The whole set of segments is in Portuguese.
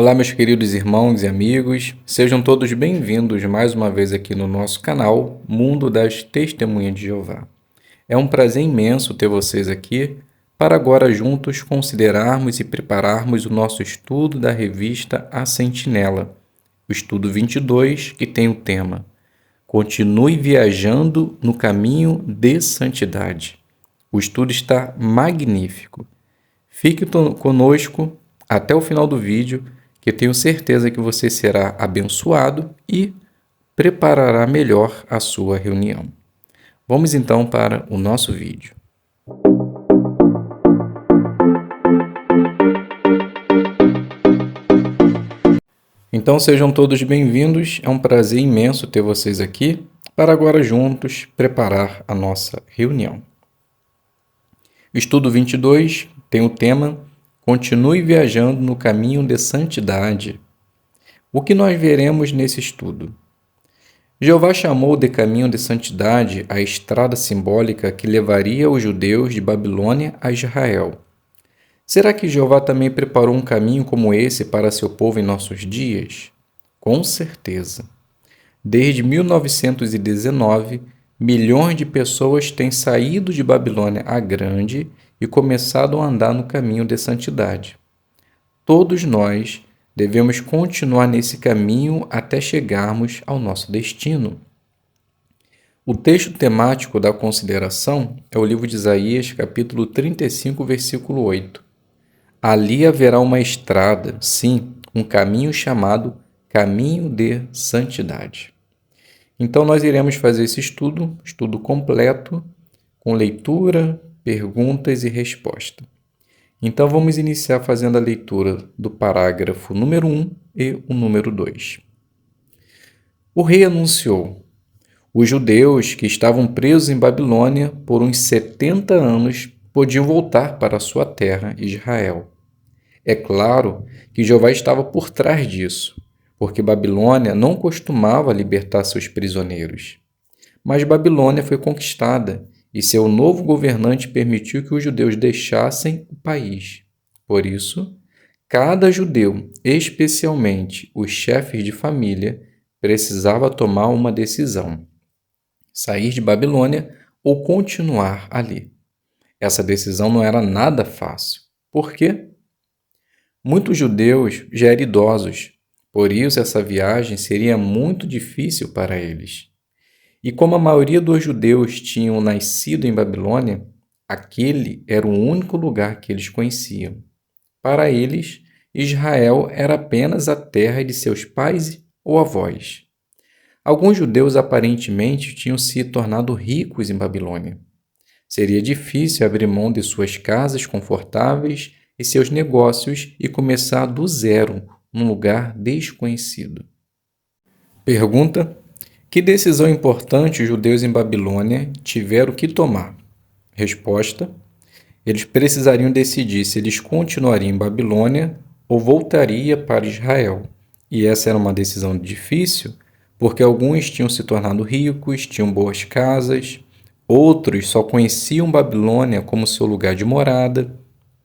Olá, meus queridos irmãos e amigos, sejam todos bem-vindos mais uma vez aqui no nosso canal Mundo das Testemunhas de Jeová. É um prazer imenso ter vocês aqui para agora juntos considerarmos e prepararmos o nosso estudo da revista A Sentinela, o estudo 22, que tem o tema Continue viajando no caminho de santidade. O estudo está magnífico. Fique conosco até o final do vídeo, que eu tenho certeza que você será abençoado e preparará melhor a sua reunião. Vamos então para o nosso vídeo. Então sejam todos bem-vindos, é um prazer imenso ter vocês aqui para agora juntos preparar a nossa reunião. O estudo 22 tem o tema Continue viajando no caminho de santidade. O que nós veremos nesse estudo? Jeová chamou de caminho de santidade a estrada simbólica que levaria os judeus de Babilônia a Israel. Será que Jeová também preparou um caminho como esse para seu povo em nossos dias? Com certeza. Desde 1919, milhões de pessoas têm saído de Babilônia a Grande e começado a andar no caminho de santidade. Todos nós devemos continuar nesse caminho até chegarmos ao nosso destino. O texto temático da consideração é o livro de Isaías, capítulo 35, versículo 8. Ali haverá uma estrada, sim, um caminho chamado Caminho de Santidade. Então nós iremos fazer esse estudo completo, com leitura, perguntas e resposta. Então vamos iniciar fazendo a leitura do parágrafo número 1 e o número 2. O rei anunciou: os judeus que estavam presos em Babilônia por uns 70 anos podiam voltar para a sua terra, Israel. É claro que Jeová estava por trás disso, porque Babilônia não costumava libertar seus prisioneiros. Mas Babilônia foi conquistada e seu novo governante permitiu que os judeus deixassem o país. Por isso, cada judeu, especialmente os chefes de família, precisava tomar uma decisão: sair de Babilônia ou continuar ali. Essa decisão não era nada fácil. Por quê? Muitos judeus já eram idosos, por isso essa viagem seria muito difícil para eles. E como a maioria dos judeus tinham nascido em Babilônia, aquele era o único lugar que eles conheciam. Para eles, Israel era apenas a terra de seus pais ou avós. Alguns judeus aparentemente tinham se tornado ricos em Babilônia. Seria difícil abrir mão de suas casas confortáveis e seus negócios e começar do zero, num lugar desconhecido. Pergunta: que decisão importante os judeus em Babilônia tiveram que tomar? Resposta: eles precisariam decidir se eles continuariam em Babilônia ou voltariam para Israel. E essa era uma decisão difícil, porque alguns tinham se tornado ricos, tinham boas casas, outros só conheciam Babilônia como seu lugar de morada.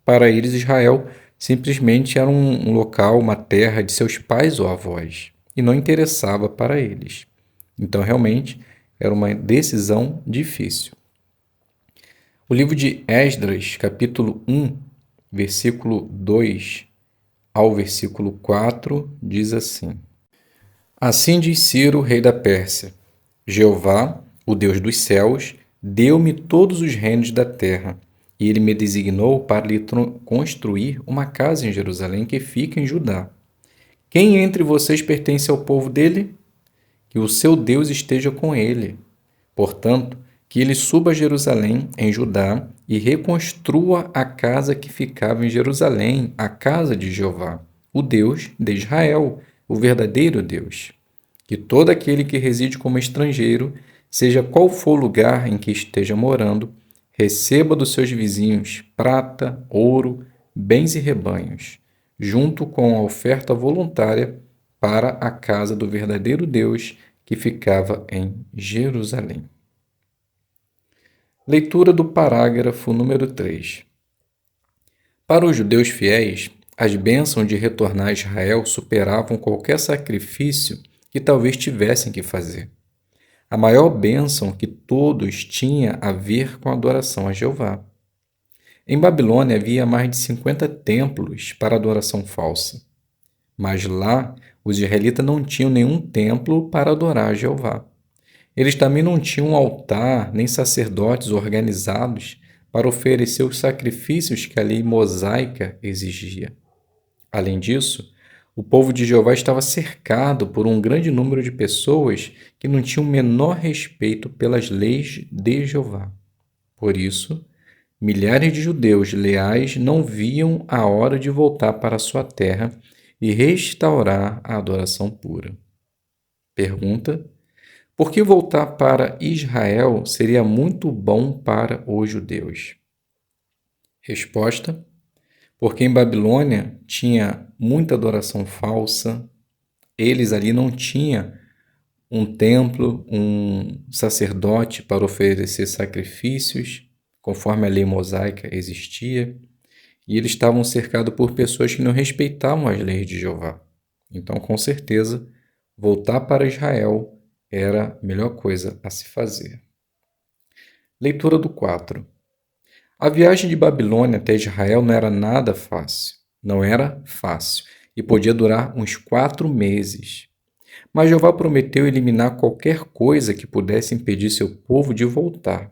Para eles, Israel simplesmente era um local, uma terra de seus pais ou avós, e não interessava para eles. Então, realmente, era uma decisão difícil. O livro de Esdras, capítulo 1, versículo 2 ao versículo 4, diz assim: Assim diz Ciro, rei da Pérsia: Jeová, o Deus dos céus, deu-me todos os reinos da terra, e ele me designou para lhe construir uma casa em Jerusalém que fica em Judá. Quem entre vocês pertence ao povo dele? Que o seu Deus esteja com ele. Portanto, que ele suba a Jerusalém, em Judá, e reconstrua a casa que ficava em Jerusalém, a casa de Jeová, o Deus de Israel, o verdadeiro Deus. Que todo aquele que reside como estrangeiro, seja qual for o lugar em que esteja morando, receba dos seus vizinhos prata, ouro, bens e rebanhos, junto com a oferta voluntária para a casa do verdadeiro Deus que ficava em Jerusalém. Leitura do parágrafo número 3. Para os judeus fiéis, as bênçãos de retornar a Israel superavam qualquer sacrifício que talvez tivessem que fazer. A maior bênção que todos tinha a ver com a adoração a Jeová. Em Babilônia havia mais de 50 templos para adoração falsa. Mas lá, os israelitas não tinham nenhum templo para adorar a Jeová. Eles também não tinham um altar nem sacerdotes organizados para oferecer os sacrifícios que a lei mosaica exigia. Além disso, o povo de Jeová estava cercado por um grande número de pessoas que não tinham o menor respeito pelas leis de Jeová. Por isso, milhares de judeus leais não viam a hora de voltar para sua terra e restaurar a adoração pura. Pergunta: por que voltar para Israel seria muito bom para os judeus? Resposta: porque em Babilônia tinha muita adoração falsa, eles ali não tinham um templo, um sacerdote para oferecer sacrifícios, conforme a lei mosaica existia, e eles estavam cercados por pessoas que não respeitavam as leis de Jeová. Então, com certeza, voltar para Israel era a melhor coisa a se fazer. Leitura do 4. A viagem de Babilônia até Israel não era nada fácil. Não era fácil e podia durar uns 4 meses. Mas Jeová prometeu eliminar qualquer coisa que pudesse impedir seu povo de voltar.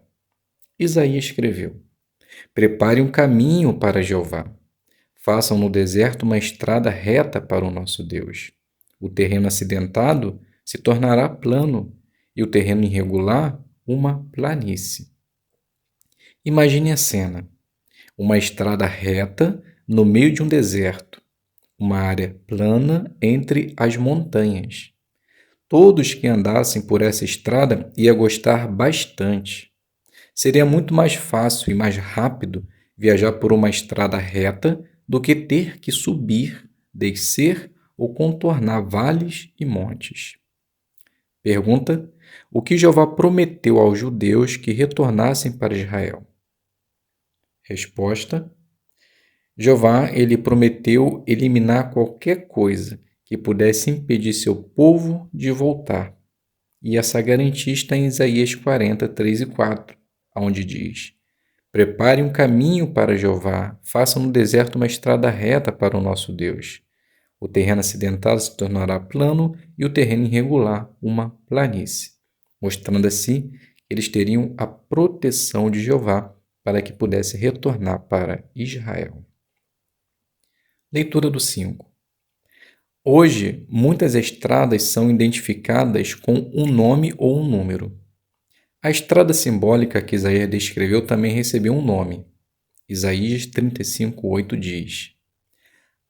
Isaías escreveu: prepare um caminho para Jeová. Façam no deserto uma estrada reta para o nosso Deus. O terreno acidentado se tornará plano e o terreno irregular uma planície. Imagine a cena: uma estrada reta no meio de um deserto, uma área plana entre as montanhas. Todos que andassem por essa estrada iam gostar bastante. Seria muito mais fácil e mais rápido viajar por uma estrada reta do que ter que subir, descer ou contornar vales e montes. Pergunta: o que Jeová prometeu aos judeus que retornassem para Israel? Resposta: Jeová, ele prometeu eliminar qualquer coisa que pudesse impedir seu povo de voltar. E essa garantia está em Isaías 40, 3 e 4, onde diz: prepare um caminho para Jeová, façam no deserto uma estrada reta para o nosso Deus. O terreno acidentado se tornará plano e o terreno irregular uma planície, mostrando assim que eles teriam a proteção de Jeová para que pudesse retornar para Israel. Leitura do 5. Hoje, muitas estradas são identificadas com um nome ou um número. A estrada simbólica que Isaías descreveu também recebeu um nome. Isaías 35:8 diz: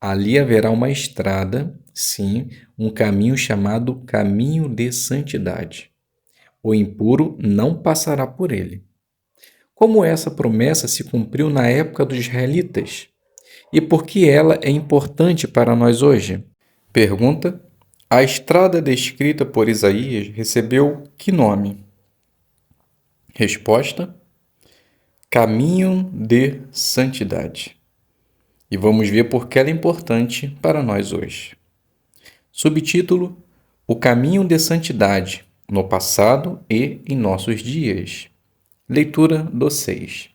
ali haverá uma estrada, sim, um caminho chamado caminho de santidade. O impuro não passará por ele. Como essa promessa se cumpriu na época dos israelitas? E por que ela é importante para nós hoje? Pergunta: a estrada descrita por Isaías recebeu que nome? Resposta: caminho de santidade. E vamos ver por que ela é importante para nós hoje. Subtítulo: o caminho de santidade, no passado e em nossos dias. Leitura do 6.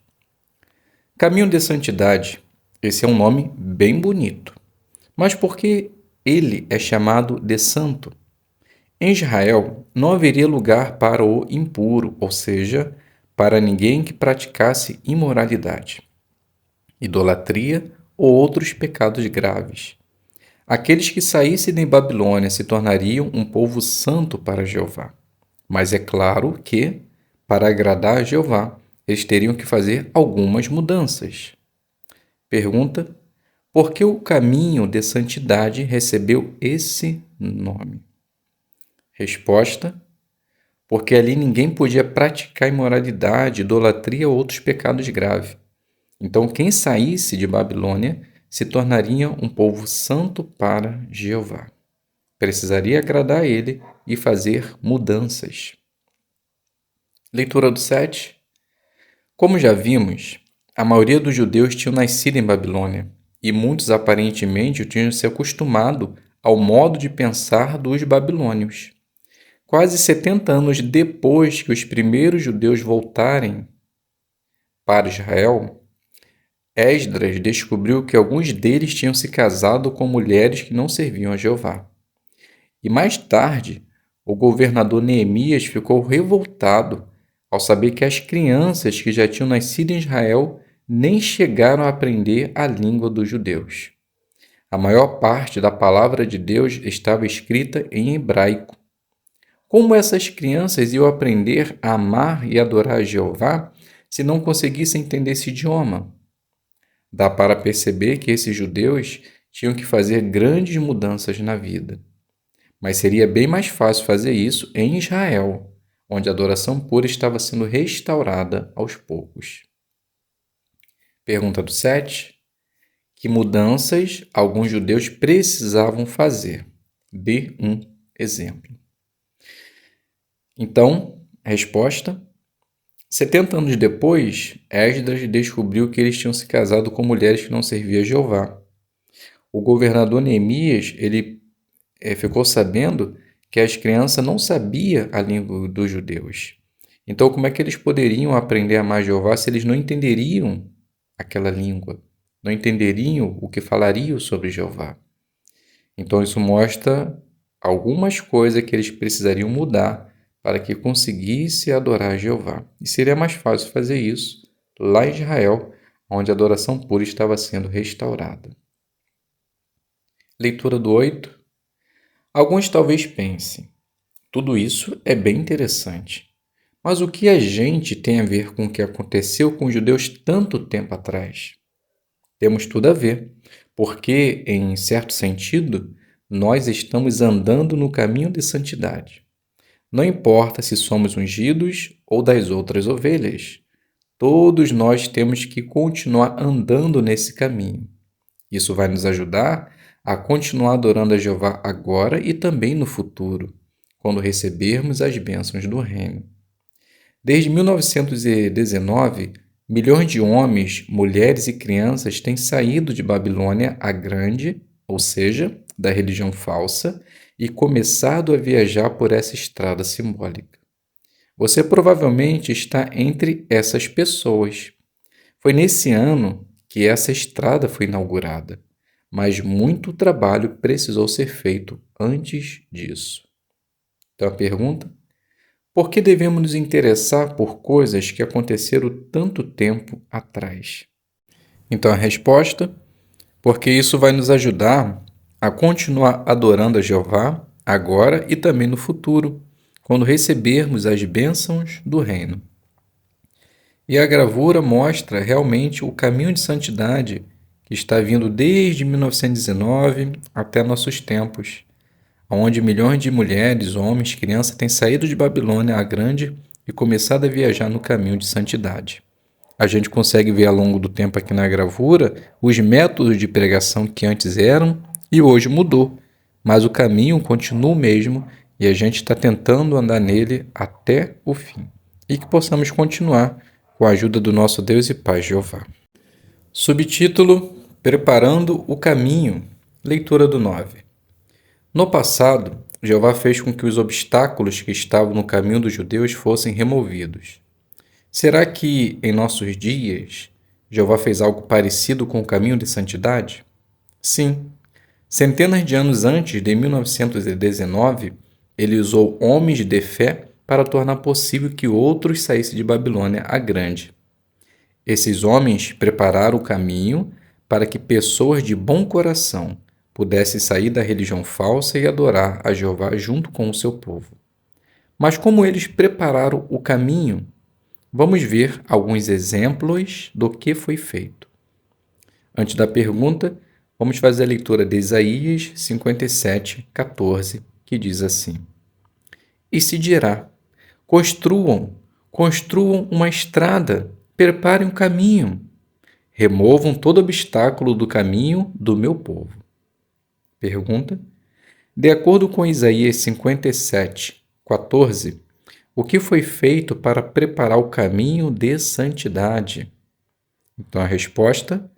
Caminho de santidade. Esse é um nome bem bonito. Mas por que ele é chamado de santo? Em Israel não haveria lugar para o impuro, ou seja, para ninguém que praticasse imoralidade, idolatria ou outros pecados graves. Aqueles que saíssem da Babilônia se tornariam um povo santo para Jeová. Mas é claro que, para agradar a Jeová, eles teriam que fazer algumas mudanças. Pergunta: por que o caminho de santidade recebeu esse nome? Resposta: porque ali ninguém podia praticar imoralidade, idolatria ou outros pecados graves. Então, quem saísse de Babilônia se tornaria um povo santo para Jeová. Precisaria agradar a ele e fazer mudanças. Leitura do 7. Como já vimos, a maioria dos judeus tinham nascido em Babilônia. e muitos aparentemente tinham se acostumado ao modo de pensar dos babilônios. Quase 70 anos depois que os primeiros judeus voltarem para Israel, Esdras descobriu que alguns deles tinham se casado com mulheres que não serviam a Jeová. E mais tarde, o governador Neemias ficou revoltado ao saber que as crianças que já tinham nascido em Israel nem chegaram a aprender a língua dos judeus. A maior parte da palavra de Deus estava escrita em hebraico. Como essas crianças iam aprender a amar e adorar a Jeová se não conseguissem entender esse idioma? Dá para perceber que esses judeus tinham que fazer grandes mudanças na vida. Mas seria bem mais fácil fazer isso em Israel, onde a adoração pura estava sendo restaurada aos poucos. Pergunta do 7. Que mudanças alguns judeus precisavam fazer? Dê um exemplo. Então, a resposta: 70 anos depois, Esdras descobriu que eles tinham se casado com mulheres que não serviam a Jeová. O governador Neemias, ele ficou sabendo que as crianças não sabiam a língua dos judeus. Então, como é que eles poderiam aprender a amar Jeová se eles não entenderiam aquela língua? Não entenderiam o que falariam sobre Jeová? Então, isso mostra algumas coisas que eles precisariam mudar para que conseguisse adorar a Jeová. E seria mais fácil fazer isso lá em Israel, onde a adoração pura estava sendo restaurada. Leitura do 8. Alguns talvez pensem, tudo isso é bem interessante, mas o que a gente tem a ver com o que aconteceu com os judeus tanto tempo atrás? Temos tudo a ver, porque, em certo sentido, nós estamos andando no caminho de santidade. Não importa se somos ungidos ou das outras ovelhas, todos nós temos que continuar andando nesse caminho. Isso vai nos ajudar a continuar adorando a Jeová agora e também no futuro, quando recebermos as bênçãos do reino. Desde 1919, milhões de homens, mulheres e crianças têm saído de Babilônia a Grande, ou seja, da religião falsa, e começado a viajar por essa estrada simbólica. Você provavelmente está entre essas pessoas. Foi nesse ano que essa estrada foi inaugurada, mas muito trabalho precisou ser feito antes disso. Então a pergunta: por que devemos nos interessar por coisas que aconteceram tanto tempo atrás? Então a resposta: porque isso vai nos ajudar a continuar adorando a Jeová agora e também no futuro, quando recebermos as bênçãos do reino. E a gravura mostra realmente o caminho de santidade que está vindo desde 1919 até nossos tempos, onde milhões de mulheres, homens, crianças têm saído de Babilônia a Grande e começado a viajar no caminho de santidade. A gente consegue ver ao longo do tempo aqui na gravura os métodos de pregação que antes eram e hoje mudou, mas o caminho continua o mesmo e a gente está tentando andar nele até o fim. E que possamos continuar com a ajuda do nosso Deus e Pai Jeová. Subtítulo: Preparando o caminho. Leitura do 9. No passado, Jeová fez com que os obstáculos que estavam no caminho dos judeus fossem removidos. Será que, em nossos dias, Jeová fez algo parecido com o caminho de santidade? Sim. Centenas de anos antes de 1919, ele usou homens de fé para tornar possível que outros saíssem de Babilônia a Grande. Esses homens prepararam o caminho para que pessoas de bom coração pudessem sair da religião falsa e adorar a Jeová junto com o seu povo. Mas como eles prepararam o caminho? Vamos ver alguns exemplos do que foi feito. Antes da pergunta, vamos fazer a leitura de Isaías 57, 14, que diz assim: E se dirá: construam uma estrada, preparem um caminho, removam todo obstáculo do caminho do meu povo. Pergunta: de acordo com Isaías 57, 14, o que foi feito para preparar o caminho de santidade? Então a resposta: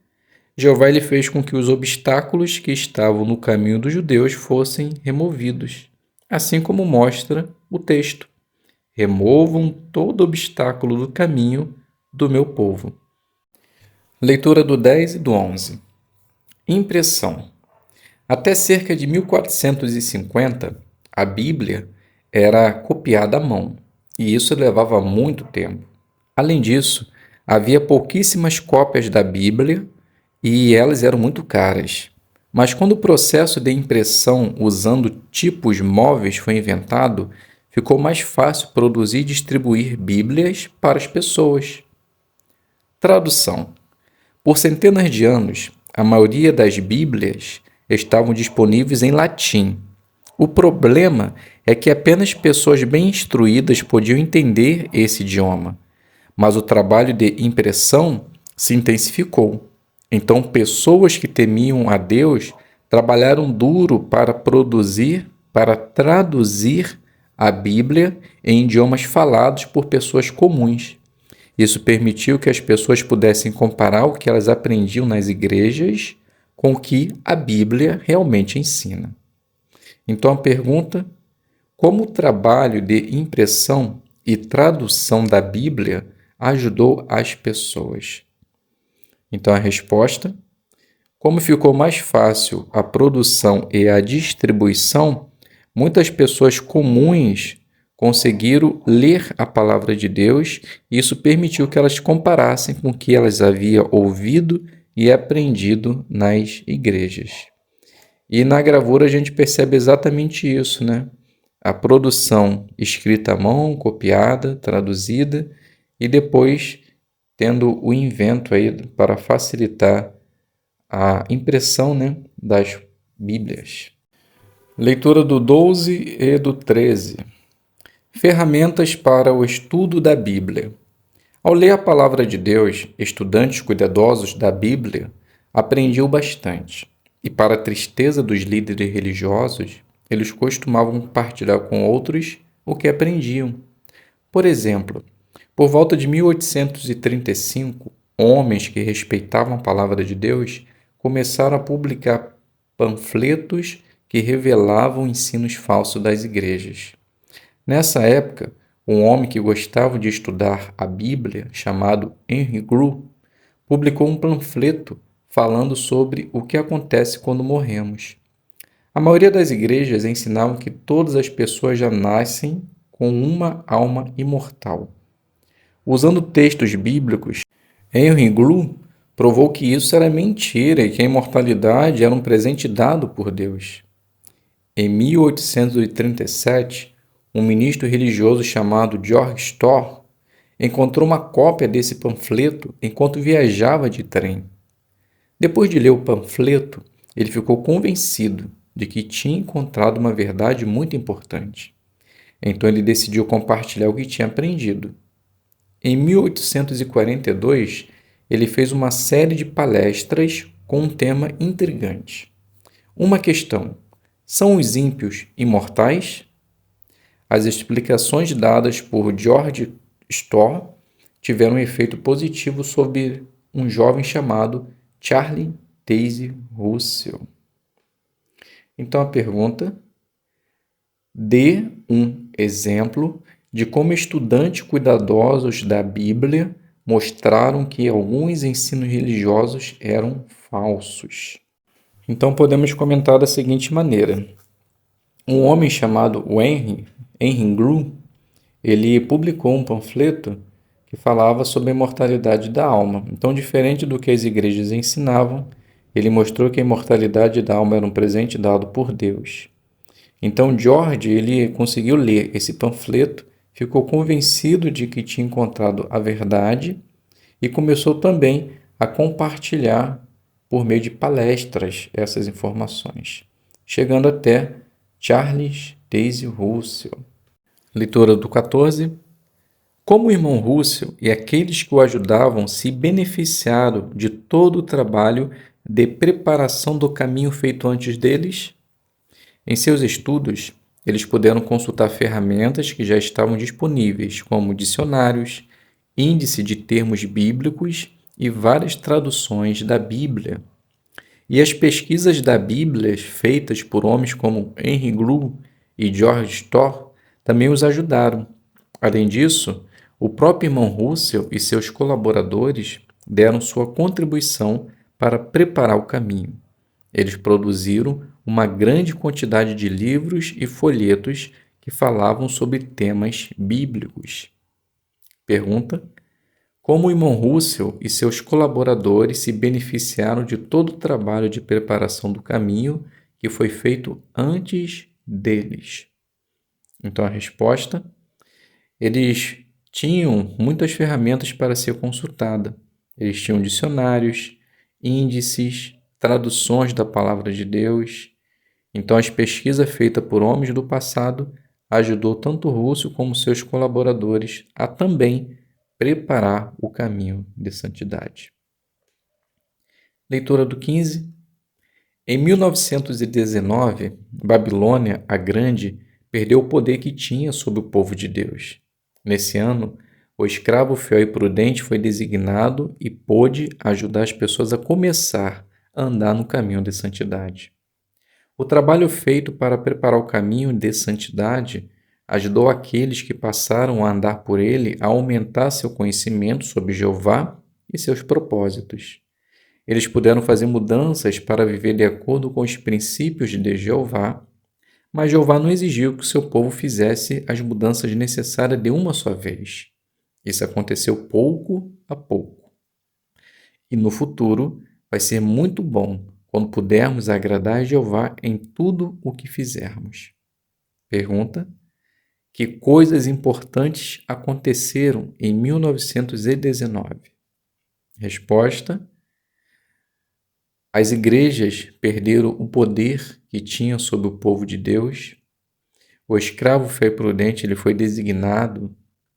Jeová ele fez com que os obstáculos que estavam no caminho dos judeus fossem removidos, assim como mostra o texto. Removam todo obstáculo do caminho do meu povo. Leitura do 10 e do 11. Impressão. Até cerca de 1450, a Bíblia era copiada à mão, e isso levava muito tempo. Além disso, havia pouquíssimas cópias da Bíblia e elas eram muito caras. Mas quando o processo de impressão usando tipos móveis foi inventado, ficou mais fácil produzir e distribuir Bíblias para as pessoas. Tradução. Por centenas de anos, a maioria das Bíblias estavam disponíveis em latim. O problema é que apenas pessoas bem instruídas podiam entender esse idioma, mas o trabalho de impressão se intensificou. Então, pessoas que temiam a Deus trabalharam duro para traduzir a Bíblia em idiomas falados por pessoas comuns. Isso permitiu que as pessoas pudessem comparar o que elas aprendiam nas igrejas com o que a Bíblia realmente ensina. Então a pergunta: como o trabalho de impressão e tradução da Bíblia ajudou as pessoas? Então a resposta: como ficou mais fácil a produção e a distribuição, muitas pessoas comuns conseguiram ler a palavra de Deus e isso permitiu que elas comparassem com o que elas haviam ouvido e aprendido nas igrejas. E na gravura a gente percebe exatamente isso, né? A produção escrita à mão, copiada, traduzida e depois tendo o invento aí para facilitar a impressão, né, das Bíblias. Leitura do 12 e do 13. Ferramentas para o estudo da Bíblia. Ao ler a palavra de Deus, estudantes cuidadosos da Bíblia aprendiam bastante. E para a tristeza dos líderes religiosos, eles costumavam compartilhar com outros o que aprendiam. Por exemplo, por volta de 1835, homens que respeitavam a palavra de Deus começaram a publicar panfletos que revelavam ensinos falsos das igrejas. Nessa época, um homem que gostava de estudar a Bíblia, chamado Henry Grew, publicou um panfleto falando sobre o que acontece quando morremos. A maioria das igrejas ensinavam que todas as pessoas já nascem com uma alma imortal. Usando textos bíblicos, Henry Grew provou que isso era mentira e que a imortalidade era um presente dado por Deus. Em 1837, um ministro religioso chamado George Storr encontrou uma cópia desse panfleto enquanto viajava de trem. Depois de ler o panfleto, ele ficou convencido de que tinha encontrado uma verdade muito importante. Então ele decidiu compartilhar o que tinha aprendido. Em 1842, ele fez uma série de palestras com um tema intrigante. Uma questão: são os ímpios imortais? As explicações dadas por George Storr tiveram um efeito positivo sobre um jovem chamado Charles Taze Russell. Então a pergunta: dê um exemplo de como estudantes cuidadosos da Bíblia mostraram que alguns ensinos religiosos eram falsos. Então podemos comentar da seguinte maneira: um homem chamado Henry Grew, ele publicou um panfleto que falava sobre a imortalidade da alma. Então, diferente do que as igrejas ensinavam, ele mostrou que a imortalidade da alma era um presente dado por Deus. Então, George ele conseguiu ler esse panfleto, ficou convencido de que tinha encontrado a verdade e começou também a compartilhar por meio de palestras essas informações, chegando até Charles Taze Russell. Leitura do 14. Como o irmão Russell e aqueles que o ajudavam se beneficiaram de todo o trabalho de preparação do caminho feito antes deles? Em seus estudos, eles puderam consultar ferramentas que já estavam disponíveis, como dicionários, índice de termos bíblicos e várias traduções da Bíblia. E as pesquisas da Bíblia feitas por homens como Henry Glue e George Storr também os ajudaram. Além disso, o próprio irmão Russell e seus colaboradores deram sua contribuição para preparar o caminho. Eles produziram uma grande quantidade de livros e folhetos que falavam sobre temas bíblicos. Pergunta: como o irmão Russell e seus colaboradores se beneficiaram de todo o trabalho de preparação do caminho que foi feito antes deles? Então a resposta: eles tinham muitas ferramentas para ser consultada. Eles tinham dicionários, índices, traduções da palavra de Deus. Então as pesquisas feitas por homens do passado ajudou tanto Russell como seus colaboradores a também preparar o caminho de santidade. Leitura do 15. Em 1919, Babilônia, a Grande, perdeu o poder que tinha sobre o povo de Deus. Nesse ano, o escravo fiel e prudente foi designado e pôde ajudar as pessoas a começar a andar no caminho de santidade. O trabalho feito para preparar o caminho de santidade ajudou aqueles que passaram a andar por ele a aumentar seu conhecimento sobre Jeová e seus propósitos. Eles puderam fazer mudanças para viver de acordo com os princípios de Jeová, mas Jeová não exigiu que o seu povo fizesse as mudanças necessárias de uma só vez. Isso aconteceu pouco a pouco. E no futuro vai ser muito bom quando pudermos agradar a Jeová em tudo o que fizermos. Pergunta: que coisas importantes aconteceram em 1919? Resposta: as igrejas perderam o poder que tinham sobre o povo de Deus. O escravo fiel e prudente ele foi designado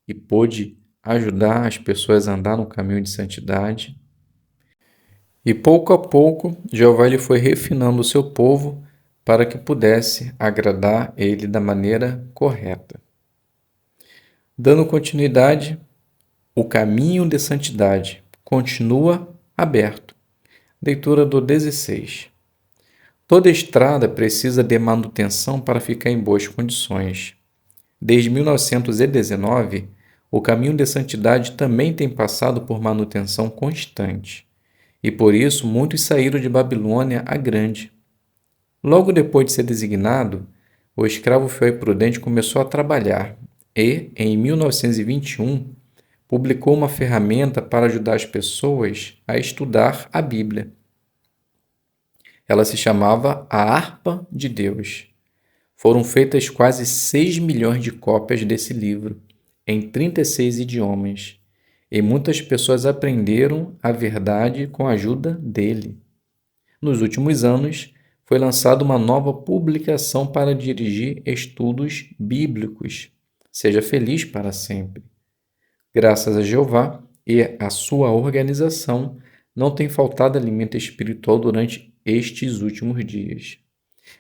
e pôde ajudar as pessoas a andar no caminho de santidade. E pouco a pouco, Jeová ele foi refinando o seu povo para que pudesse agradar ele da maneira correta. Dando continuidade, o caminho de santidade continua aberto. Leitura do 16. Toda estrada precisa de manutenção para ficar em boas condições. Desde 1919, o caminho de santidade também tem passado por manutenção constante. E por isso muitos saíram de Babilônia a Grande. Logo depois de ser designado, o escravo fiel e prudente começou a trabalhar e, em 1921, publicou uma ferramenta para ajudar as pessoas a estudar a Bíblia. Ela se chamava A Harpa de Deus. Foram feitas quase 6 milhões de cópias desse livro, em 36 idiomas. E muitas pessoas aprenderam a verdade com a ajuda dele. Nos últimos anos, foi lançada uma nova publicação para dirigir estudos bíblicos. Seja feliz para sempre. Graças a Jeová e a sua organização, não tem faltado alimento espiritual durante estes últimos dias.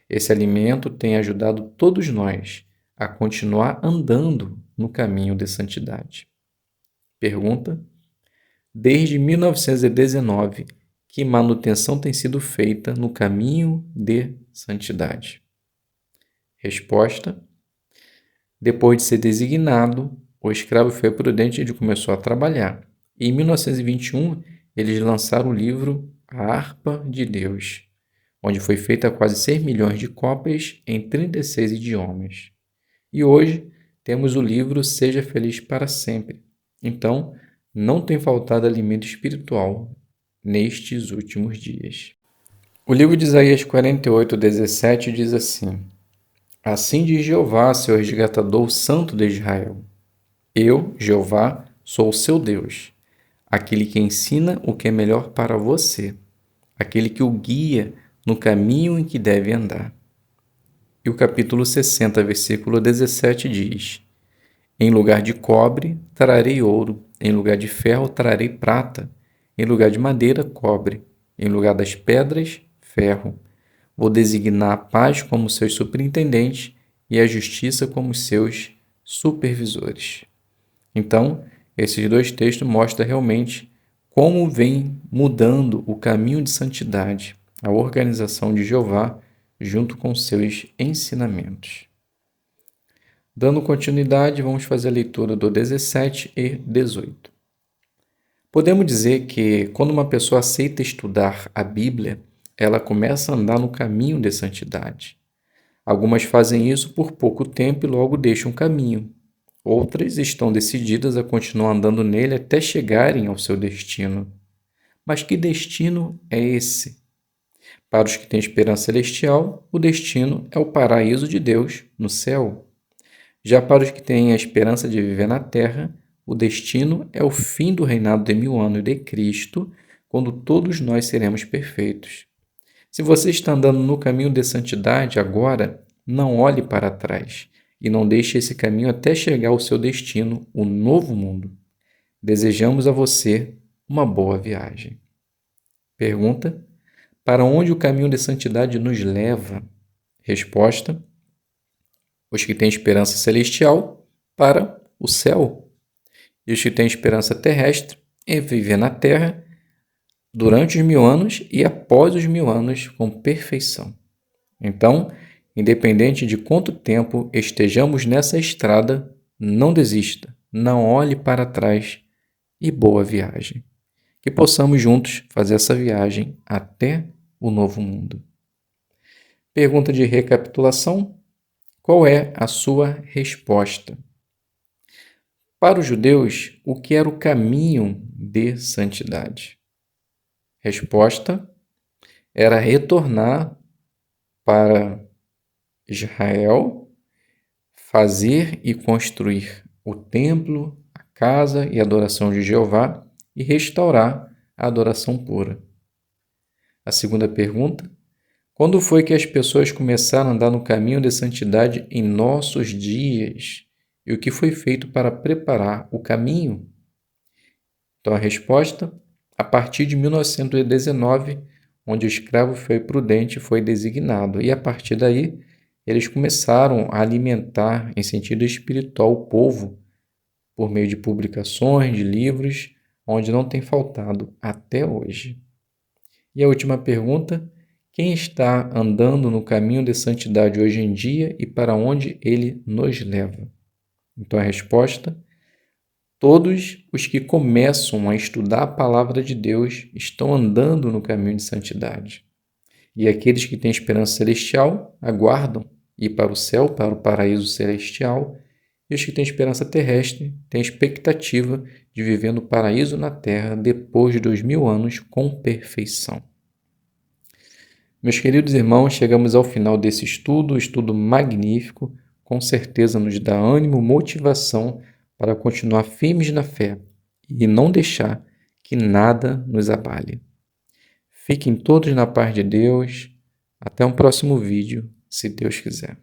Esse alimento tem ajudado todos nós a continuar andando no caminho de santidade. Pergunta: desde 1919, que manutenção tem sido feita no caminho de santidade? Resposta: depois de ser designado, o escravo fiel e prudente ele começou a trabalhar. E em 1921, eles lançaram o livro A Harpa de Deus, onde foi feita quase 6 milhões de cópias em 36 idiomas. E hoje temos o livro Seja Feliz para Sempre. Então, não tem faltado alimento espiritual nestes últimos dias. O livro de Isaías 48:17 diz assim: assim diz Jeová, seu resgatador, o Santo de Israel. Eu, Jeová, sou o seu Deus, aquele que ensina o que é melhor para você, aquele que o guia no caminho em que deve andar. E o capítulo 60, versículo 17 diz: em lugar de cobre, trarei ouro, em lugar de ferro, trarei prata, em lugar de madeira, cobre, em lugar das pedras, ferro. Vou designar a paz como seus superintendentes e a justiça como seus supervisores. Então, esses dois textos mostram realmente como vem mudando o caminho de santidade, a organização de Jeová, junto com seus ensinamentos. Dando continuidade, vamos fazer a leitura do 17 e 18. Podemos dizer que, quando uma pessoa aceita estudar a Bíblia, ela começa a andar no caminho de santidade. Algumas fazem isso por pouco tempo e logo deixam o caminho. Outras estão decididas a continuar andando nele até chegarem ao seu destino. Mas que destino é esse? Para os que têm esperança celestial, o destino é o paraíso de Deus no céu. Já para os que têm a esperança de viver na terra, o destino é o fim do reinado de 1000 anos de Cristo, quando todos nós seremos perfeitos. Se você está andando no caminho de santidade agora, não olhe para trás e não deixe esse caminho até chegar ao seu destino, o novo mundo. Desejamos a você uma boa viagem. Pergunta: para onde o caminho de santidade nos leva? Resposta: os que têm esperança celestial para o céu, e os que têm esperança terrestre em viver na terra durante os 1000 anos e após os 1000 anos com perfeição. Então, independente de quanto tempo estejamos nessa estrada, não desista, não olhe para trás e boa viagem. Que possamos juntos fazer essa viagem até o novo mundo. Pergunta de recapitulação: qual é a sua resposta? Para os judeus, o que era o caminho de santidade? Resposta: era retornar para Israel, fazer e construir o templo, a casa e a adoração de Jeová e restaurar a adoração pura. A segunda pergunta: quando foi que as pessoas começaram a andar no caminho de santidade em nossos dias? E o que foi feito para preparar o caminho? Então, a resposta: a partir de 1919, onde o escravo foi prudente foi designado. E a partir daí, eles começaram a alimentar em sentido espiritual o povo por meio de publicações, de livros, onde não tem faltado até hoje. E a última pergunta: quem está andando no caminho de santidade hoje em dia e para onde ele nos leva? Então, a resposta: todos os que começam a estudar a palavra de Deus estão andando no caminho de santidade. E aqueles que têm esperança celestial aguardam ir para o céu, para o paraíso celestial. E os que têm esperança terrestre têm expectativa de viver no paraíso na terra depois de 2000 anos com perfeição. Meus queridos irmãos, chegamos ao final desse estudo magnífico. Com certeza nos dá ânimo, motivação para continuar firmes na fé e não deixar que nada nos abale. Fiquem todos na paz de Deus. Até um próximo vídeo, se Deus quiser.